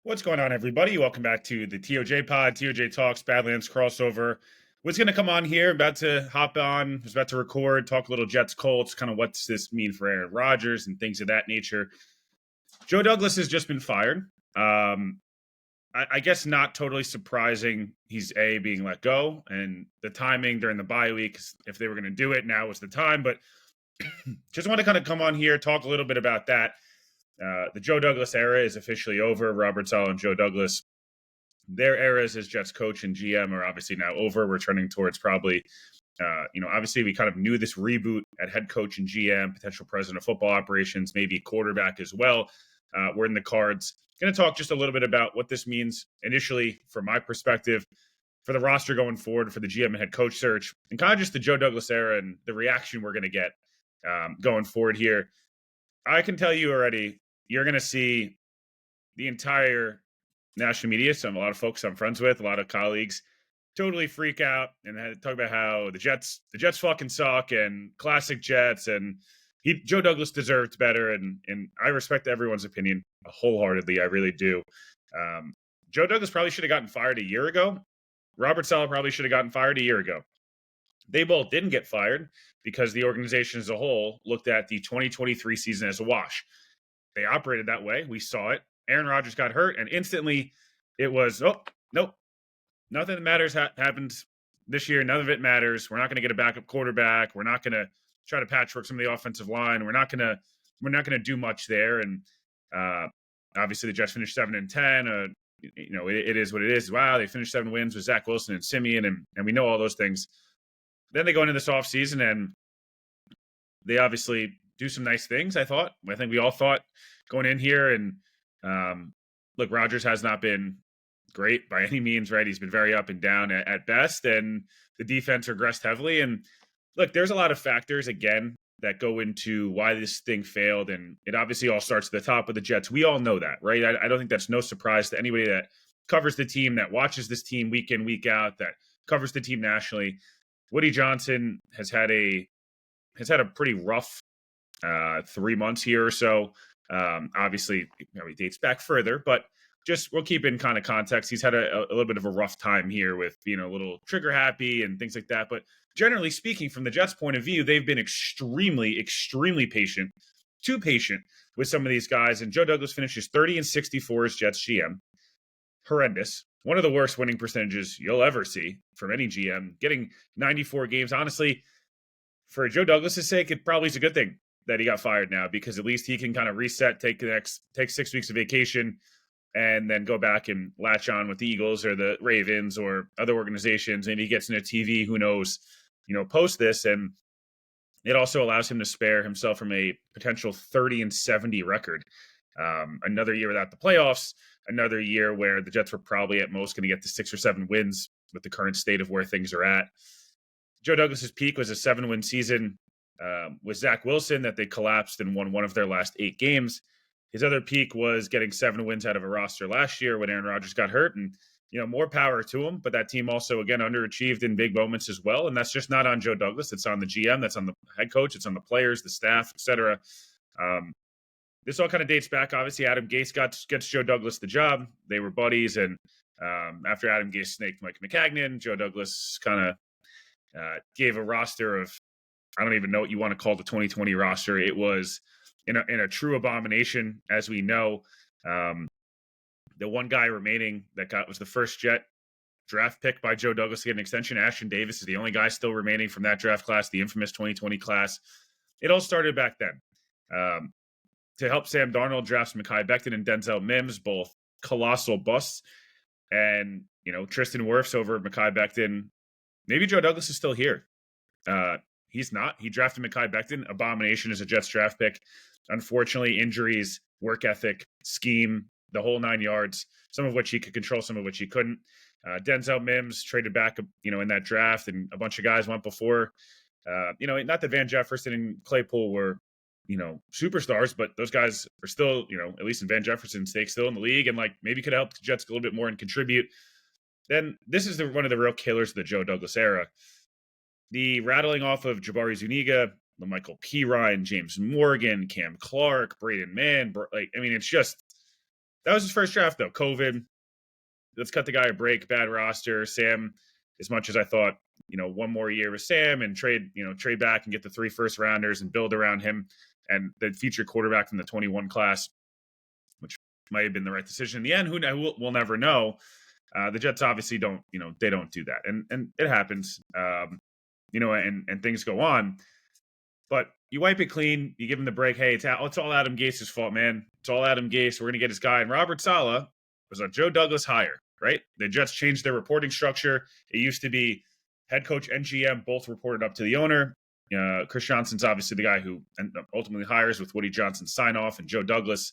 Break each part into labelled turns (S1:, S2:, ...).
S1: What's going on, everybody? Welcome back to the TOJ Pod, TOJ Talks, Badlands crossover. Was going to come on here, about to hop on, was about to record, talk a little Jets Colts, kind of what's this mean for Aaron Rodgers and things of that nature. Joe Douglas has just been fired. I guess not totally surprising. He's being let go, and the timing during the bye week, if they were going to do it, now was the time. But just want to kind of come on here, talk a little bit about that. The Joe Douglas era is officially over. Robert Saleh and Joe Douglas, their eras as Jets coach and GM are obviously now over. We're trending towards probably, obviously we kind of knew this reboot at head coach and GM, potential president of football operations, maybe quarterback as well. We're in the cards. Going to talk just a little bit about what this means initially from my perspective for the roster going forward, for the GM and head coach search, and kind of just the Joe Douglas era and the reaction we're going to get going forward here. I can tell you already, you're going to see the entire national media, a lot of folks I'm friends with, a lot of colleagues, totally freak out and talk about how the Jets fucking suck and classic Jets, and Joe Douglas deserved better, and I respect everyone's opinion wholeheartedly. I really do. Joe Douglas probably should have gotten fired a year ago. Robert Saleh probably should have gotten fired a year ago. They both didn't get fired because the organization as a whole looked at the 2023 season as a wash. They operated that way. We saw it. Aaron Rodgers got hurt, and instantly it was, oh, nope, nothing that matters happens this year. None of it matters. We're not going to get a backup quarterback. We're not going to try to patchwork some of the offensive line. We're not going to do much there. And obviously, the Jets finished 7-10. It is what it is. Wow, they finished 7 wins with Zach Wilson and Simeon, and we know all those things. Then they go into this offseason, and they obviously do some nice things, I think we all thought going in here. And look, Rodgers has not been great by any means, right? He's been very up and down at best, and the defense regressed heavily. And look, there's a lot of factors, again, that go into why this thing failed. And it obviously all starts at the top of the Jets. We all know that, right? I don't think that's no surprise to anybody that covers the team, that watches this team week in, week out, that covers the team nationally. Woody Johnson has had a pretty rough 3 months here or so. Obviously, he dates back further, but just we'll keep in kind of context. He's had a little bit of a rough time here with being a little trigger happy and things like that. But generally speaking, from the Jets' point of view, they've been extremely, extremely patient, too patient with some of these guys. And Joe Douglas finishes 30-64 as Jets GM. Horrendous. One of the worst winning percentages you'll ever see from any GM. Getting 94 games, honestly, for Joe Douglas' sake, it probably is a good thing that he got fired now, because at least he can kind of reset, take 6 weeks of vacation, and then go back and latch on with the Eagles or the Ravens or other organizations. And he gets into TV, who knows, post this. And it also allows him to spare himself from a potential 30-70 record. Another year without the playoffs, another year where the Jets were probably at most going to get to 6 or 7 wins with the current state of where things are at. Joe Douglas's peak was a 7-win season with Zach Wilson that they collapsed and won one of their last 8 games. His other peak was getting 7 wins out of a roster last year when Aaron Rodgers got hurt, and more power to him. But that team also, again, underachieved in big moments as well, and that's just not on Joe Douglas. It's on the GM, that's on the head coach, it's on the players, the staff, etc. This all kind of dates back. Obviously, Adam Gase gets Joe Douglas the job. They were buddies, and after Adam Gase snaked Mike McCagnon, Joe Douglas kind of gave a roster of, I don't even know what you want to call the 2020 roster. It was in a true abomination, as we know. The one guy remaining that was the first Jet draft pick by Joe Douglas to get an extension. Ashton Davis is the only guy still remaining from that draft class, the infamous 2020 class. It all started back then. To help Sam Darnold, drafts Mekhi Becton and Denzel Mims, both colossal busts. And, Tristan Wirfs over Mekhi Becton. Maybe Joe Douglas is still here. He's not. He drafted Mekhi Becton, abomination as a Jets draft pick. Unfortunately, injuries, work ethic, scheme, the whole 9 yards, some of which he could control, some of which he couldn't. Denzel Mims traded back, in that draft, and a bunch of guys went before. Not that Van Jefferson and Claypool were, superstars, but those guys are still, at least in Van Jefferson's sake, still in the league, and maybe could help the Jets a little bit more and contribute. Then this is one of the real killers of the Joe Douglas era. The rattling off of Jabari Zuniga, Michael Pirine, James Morgan, Cam Clark, Braden Mann. It's just That was his first draft, though. COVID. Let's cut the guy a break. Bad roster. Sam, as much as I thought, one more year with Sam and trade back and get the 3 first rounders and build around him and the future quarterback from the 21 class, which might have been the right decision in the end. We'll never know. The Jets obviously don't, they don't do that, and it happens, and things go on. But you wipe it clean. You give him the break. Hey, it's all Adam Gase's fault, man. It's all Adam Gase. We're gonna get his guy. And Robert Saleh was a Joe Douglas hire, right? The Jets changed their reporting structure. It used to be head coach and GM both reported up to the owner. Chris Johnson's obviously the guy who ultimately hires with Woody Johnson's sign off, and Joe Douglas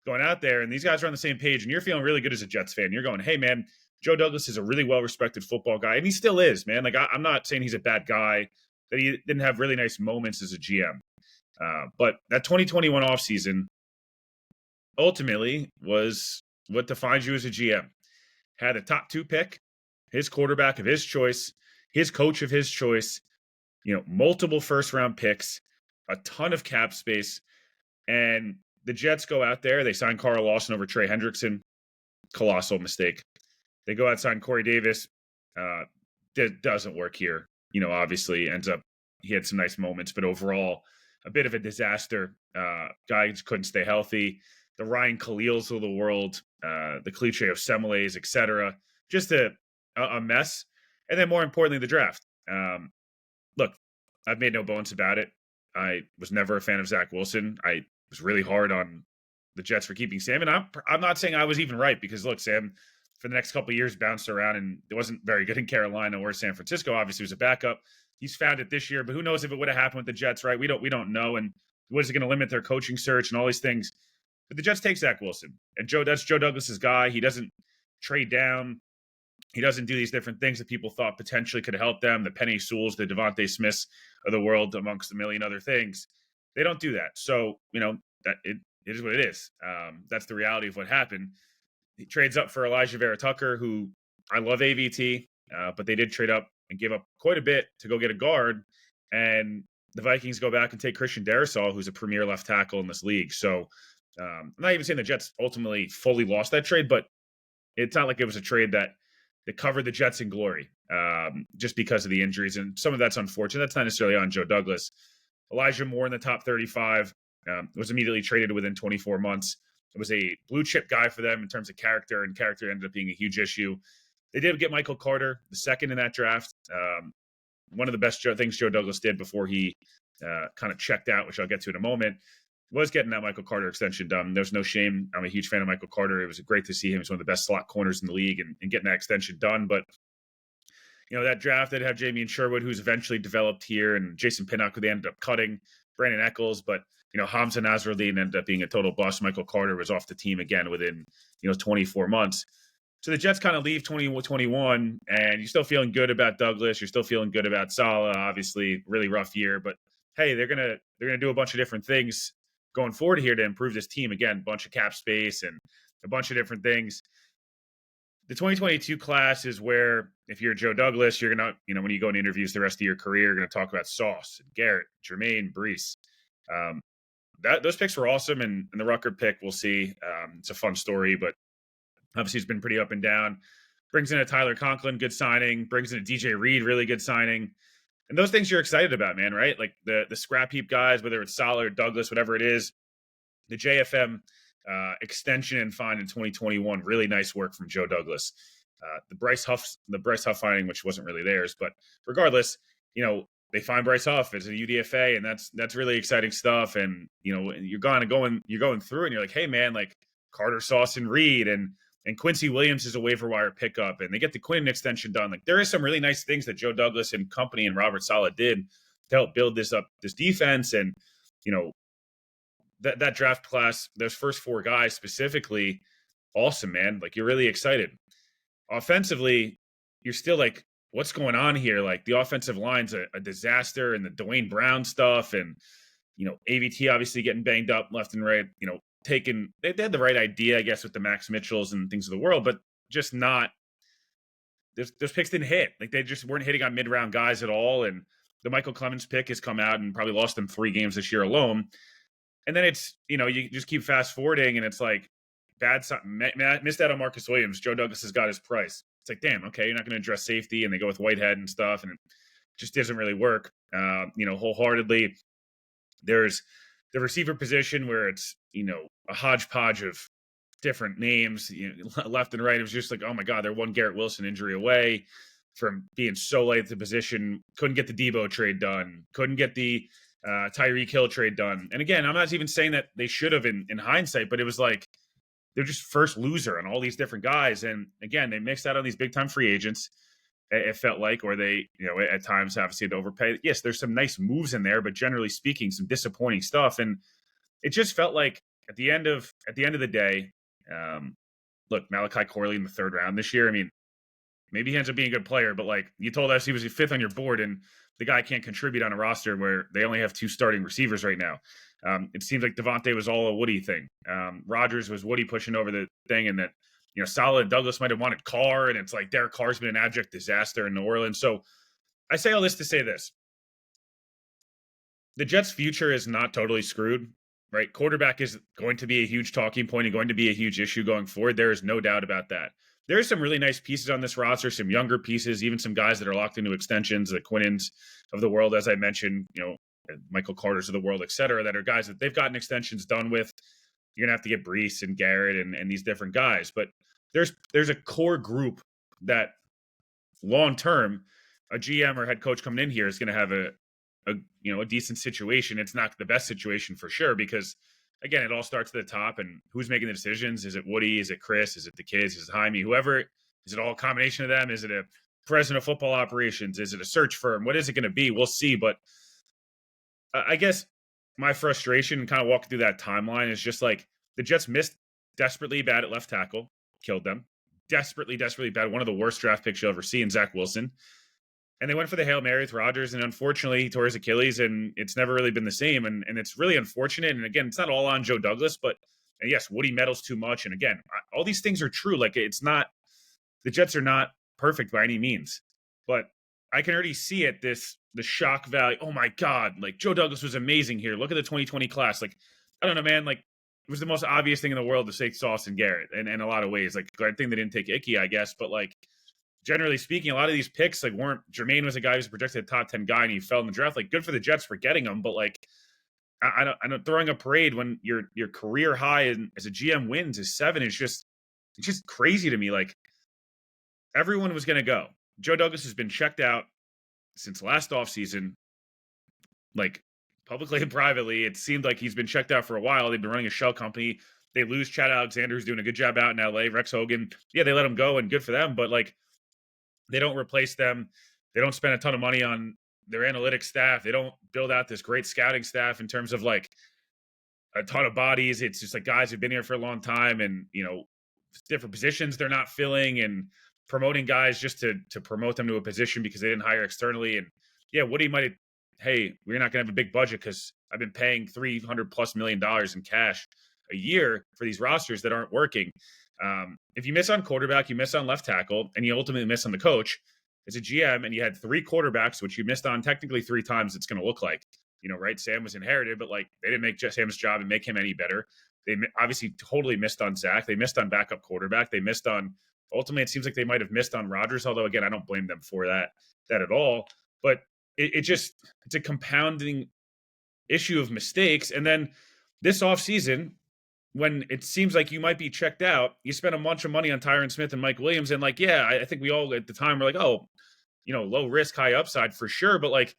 S1: going out there. And these guys are on the same page. And you're feeling really good as a Jets fan. You're going, hey, man, Joe Douglas is a really well-respected football guy. And he still is, man. Like, I'm not saying he's a bad guy, that he didn't have really nice moments as a GM. But that 2021 offseason ultimately was what defines you as a GM. Had a top 2 pick, his quarterback of his choice, his coach of his choice, multiple first-round picks, a ton of cap space, and the Jets go out there. They sign Carl Lawson over Trey Hendrickson. Colossal mistake. They go out and sign Corey Davis. That doesn't work here. Obviously he had some nice moments, but overall a bit of a disaster. Guys couldn't stay healthy. The Ryan Khalils of the world, the Cliche of Semiles, etc. Just a mess. And then more importantly, the draft. Look, I've made no bones about it. I was never a fan of Zach Wilson. I was really hard on the Jets for keeping Sam. And I'm not saying I was even right, because look, Sam, for the next couple of years, bounced around and it wasn't very good in Carolina or San Francisco. Obviously, was a backup. He's found it this year, but who knows if it would have happened with the Jets, right? We don't know. And what is it going to limit their coaching search and all these things? But the Jets take Zach Wilson. And that's Joe Douglas's guy. He doesn't trade down. He doesn't do these different things that people thought potentially could help them. The Penny Sewells, the Devontae Smiths of the world, amongst a million other things. They don't do that. So, that it is what it is. That's the reality of what happened. He trades up for Elijah Vera Tucker, who I love AVT, but they did trade up and give up quite a bit to go get a guard. And the Vikings go back and take Christian Darrisaw, who's a premier left tackle in this league. So I'm not even saying the Jets ultimately fully lost that trade, but it's not like it was a trade that covered the Jets in glory, just because of the injuries. And some of that's unfortunate. That's not necessarily on Joe Douglas. Elijah Moore in the top 35 was immediately traded within 24 months. It was a blue chip guy for them in terms of character, and character ended up being a huge issue. They did get Michael Carter, the second in that draft. One of the best things Joe Douglas did before he kind of checked out, which I'll get to in a moment, was getting that Michael Carter extension done. There's no shame. I'm a huge fan of Michael Carter. It was great to see him. He's one of the best slot corners in the league, and getting that extension done. But, that draft, they'd have Jamie and Sherwood, who's eventually developed here, and Jason Pinnock, who they ended up cutting, Brandon Eccles. But, Hamza Nasruddin ended up being a total bust. Michael Carter was off the team again within, 24 months. So the Jets kind of leave 2021, and you're still feeling good about Douglas. You're still feeling good about Saleh. Obviously, really rough year, but hey, they're gonna do a bunch of different things going forward here to improve this team. Again, a bunch of cap space and a bunch of different things. The 2022 class is where, if you're Joe Douglas, you're gonna, when you go in interviews the rest of your career, you're gonna talk about Sauce, Garrett, Jermaine, Brees. Those picks were awesome, and the Rucker pick, we'll see. It's a fun story, but obviously it's been pretty up and down. Brings in a Tyler Conklin, good signing. Brings in a DJ Reed, really good signing. And those things you're excited about, man, right? Like the scrap heap guys, whether it's Saleh or Douglas, whatever it is. The JFM extension and find in 2021, really nice work from Joe Douglas. The Bryce Huff finding, which wasn't really theirs, but regardless, they find Bryce Huff as a UDFA, and that's really exciting stuff. And you're going through, and you're like, hey man, like Carter, Sauce, and Reed, and Quincy Williams is a waiver wire pickup, and they get the Quinn extension done. Like there is some really nice things that Joe Douglas and company and Robert Saleh did to help build this defense. And that draft class, those first 4 guys specifically, awesome, man. Like you're really excited. Offensively, you're still like, what's going on here? Like the offensive line's a disaster, and the Dwayne Brown stuff, and AVT obviously getting banged up left and right. They had the right idea, I guess, with the Max Mitchells and things of the world, but just not. Those picks didn't hit. Like they just weren't hitting on mid-round guys at all. And the Michael Clemens pick has come out and probably lost them 3 games this year alone. And then it's you just keep fast forwarding, and it's like missed out on Marcus Williams. Joe Douglas has got his price. It's like, damn, okay, you're not going to address safety, and they go with Whitehead and stuff, and it just doesn't really work. Wholeheartedly. There's the receiver position where it's a hodgepodge of different names, left and right. It was just like, oh my God, they're one Garrett Wilson injury away from being so late at the position. Couldn't get the Debo trade done. Couldn't get the Tyreek Hill trade done. And again, I'm not even saying that they should have in hindsight, but it was like they're just first loser on all these different guys. And again, they mixed out on these big time free agents. It felt like, or they, at times obviously had to overpay. Yes, there's some nice moves in there, but generally speaking, some disappointing stuff. And it just felt like at the end of the day, look, Malachi Corley in the third round this year. I mean, maybe he ends up being a good player, but like you told us, he was fifth on your board, and the guy can't contribute on a roster where they only have two starting receivers right now. It seems like Devontae was all a Woody thing. Rodgers was Woody pushing over the thing, and that Saleh, Douglas might have wanted Carr, and it's like Derek Carr's been an abject disaster in New Orleans. So I say all this to say this. The Jets' future is not totally screwed, right? Quarterback is going to be a huge talking point and going to be a huge issue going forward. There is no doubt about that. There are some really nice pieces on this roster, some younger pieces, even some guys that are locked into extensions, the Quinnens of the world, as I mentioned, Michael Carter's of the world, et cetera, that are guys that they've gotten extensions done with. You're going to have to get Brees and Garrett and these different guys. But there's a core group that long-term, a GM or head coach coming in here is going to have a decent situation. It's not the best situation for sure, because again, it all starts at the top, and who's making the decisions? Is it Woody? Is it Chris? Is it the kids? Is it Jaime? Whoever? Is it all a combination of them? Is it a president of football operations? Is it a search firm? What is it going to be? We'll see. But I guess my frustration and kind of walking through that timeline is just like the Jets missed desperately bad at left tackle, killed them. Desperately bad. One of the worst draft picks you'll ever see in Zach Wilson. And they went for the Hail Mary with Rodgers, and unfortunately, he tore his Achilles, and it's never really been the same. And it's really unfortunate. And again, it's not all on Joe Douglas, but and yes, Woody meddles too much. And again, all these things are true. Like, it's not – the Jets are not perfect by any means. But I can already see it, the shock value. Oh, my God. Like, Joe Douglas was amazing here. Look at the 2020 class. Like, I don't know, man. Like, it was the most obvious thing in the world to say Sauce and Garrett in a lot of ways. Like, I think they didn't take Icky, I guess. But, like, generally speaking, a lot of these picks, like, weren't – Jermaine was a guy who's projected a top 10 guy, and he fell in the draft. Like, good for the Jets for getting him. But, like, I don't throwing a parade when your career high as a GM wins is 7 is just – it's just crazy to me. Like, everyone was going to go. Joe Douglas has been checked out since last offseason. Like, publicly and privately, it seemed like he's been checked out for a while. They've been running a shell company. They lose Chad Alexander, who's doing a good job out in LA. Rex Hogan, yeah, they let him go, and good for them. But, like, they don't replace them. They don't spend a ton of money on their analytics staff. They don't build out this great scouting staff in terms of, like, a ton of bodies. It's just like guys who've been here for a long time, and, different positions they're not filling, and promoting guys just to promote them to a position because they didn't hire externally. And yeah, Woody might have, hey, we're not going to have a big budget because I've been paying $300+ million in cash a year for these rosters that aren't working. If you miss on quarterback, you miss on left tackle, and you ultimately miss on the coach as a GM, and you had 3 quarterbacks, which you missed on technically 3 times, it's going to look like, right? Sam was inherited, but like they didn't make Sam's job and make him any better. They obviously totally missed on Zach. They missed on backup quarterback. They missed on, ultimately, it seems like they might have missed on Rodgers, although again, I don't blame them for that at all. But it's a compounding issue of mistakes. And then this offseason, when it seems like you might be checked out, you spend a bunch of money on Tyron Smith and Mike Williams. And like, yeah, I think we all at the time were like, oh, low risk, high upside for sure. But like,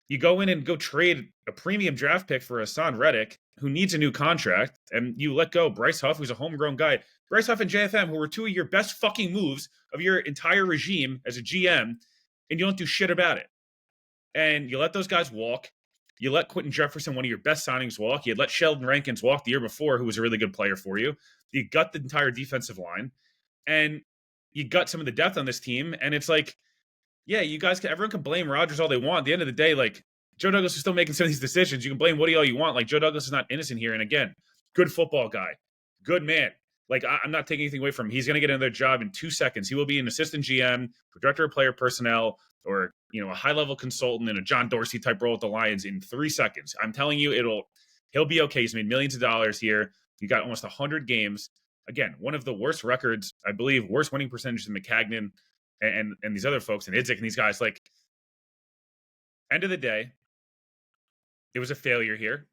S1: you go in and go trade a premium draft pick for Hassan Reddick, who needs a new contract, and you let go Bryce Huff, who's a homegrown guy. Bryce Huff and JFM, who were 2 of your best fucking moves of your entire regime as a GM, and you don't do shit about it. And you let those guys walk. You let Quentin Jefferson, one of your best signings, walk. You let Sheldon Rankins walk the year before, who was a really good player for you. You gut the entire defensive line, and you gut some of the depth on this team. And it's like, yeah, everyone can blame Rodgers all they want. At the end of the day, like, Joe Douglas is still making some of these decisions. You can blame Woody all you want. Like, Joe Douglas is not innocent here. And again, good football guy, good man. Like, I'm not taking anything away from him. He's going to get another job in 2 seconds. He will be an assistant GM, director of player personnel, or, a high-level consultant in a John Dorsey type role at the Lions in 3 seconds. I'm telling you, he'll be okay. He's made millions of dollars here. You got almost 100 games. Again, one of the worst records, I believe, worst winning percentage than McCagnon and these other folks and Idzik and these guys. Like, end of the day, it was a failure here.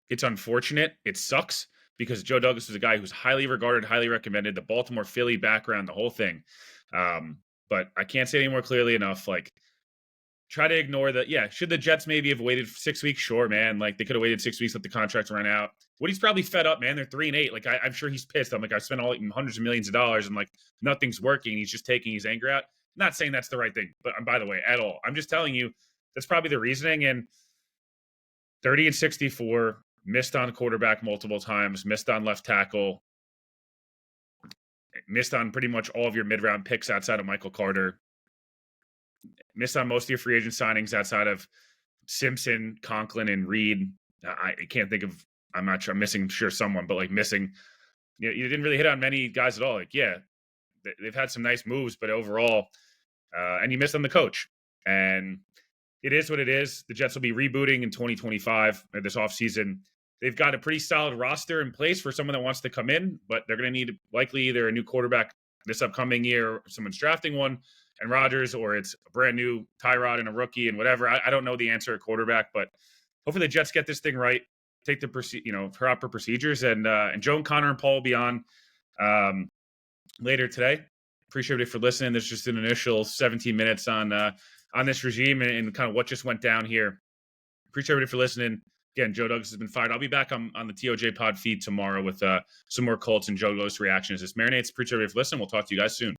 S1: It's unfortunate. It sucks because Joe Douglas was a guy who's highly regarded, highly recommended, the Baltimore Philly background, the whole thing. But I can't say any more clearly enough. Like, try to ignore that. Yeah, should the Jets maybe have waited 6 weeks? Sure, man. Like, they could have waited 6 weeks, let the contract run out. Woody's probably fed up, man. They're 3-8. Like, I'm sure he's pissed. I'm like, I've spent hundreds of millions of dollars and like nothing's working. He's just taking his anger out. Not saying that's the right thing, but by the way, at all. I'm just telling you that's probably the reasoning. And 30-64, missed on quarterback multiple times, missed on left tackle, missed on pretty much all of your mid-round picks outside of Michael Carter, missed on most of your free agent signings outside of Simpson, Conklin, and Reed. I can't think of, I'm not sure, I'm missing, sure, someone, but like missing, you didn't really hit on many guys at all. Like, yeah, they've had some nice moves, but overall, and you missed on the coach. And it is what it is. The Jets will be rebooting in 2025 or this offseason. They've got a pretty solid roster in place for someone that wants to come in, but they're going to need likely either a new quarterback this upcoming year, or someone's drafting one, and Rodgers, or it's a brand new Tyrod and a rookie and whatever. I don't know the answer at quarterback, but hopefully the Jets get this thing right, take the proper procedures, and Joe and Connor and Paul will be on later today. Appreciate everybody for listening. There's just an initial 17 minutes on this regime and kind of what just went down here. Appreciate everybody for listening. Again, Joe Douglas has been fired. I'll be back on the TOJ pod feed tomorrow with some more Colts and Joe Douglas reactions. This marinates. Appreciate everybody for listening. We'll talk to you guys soon.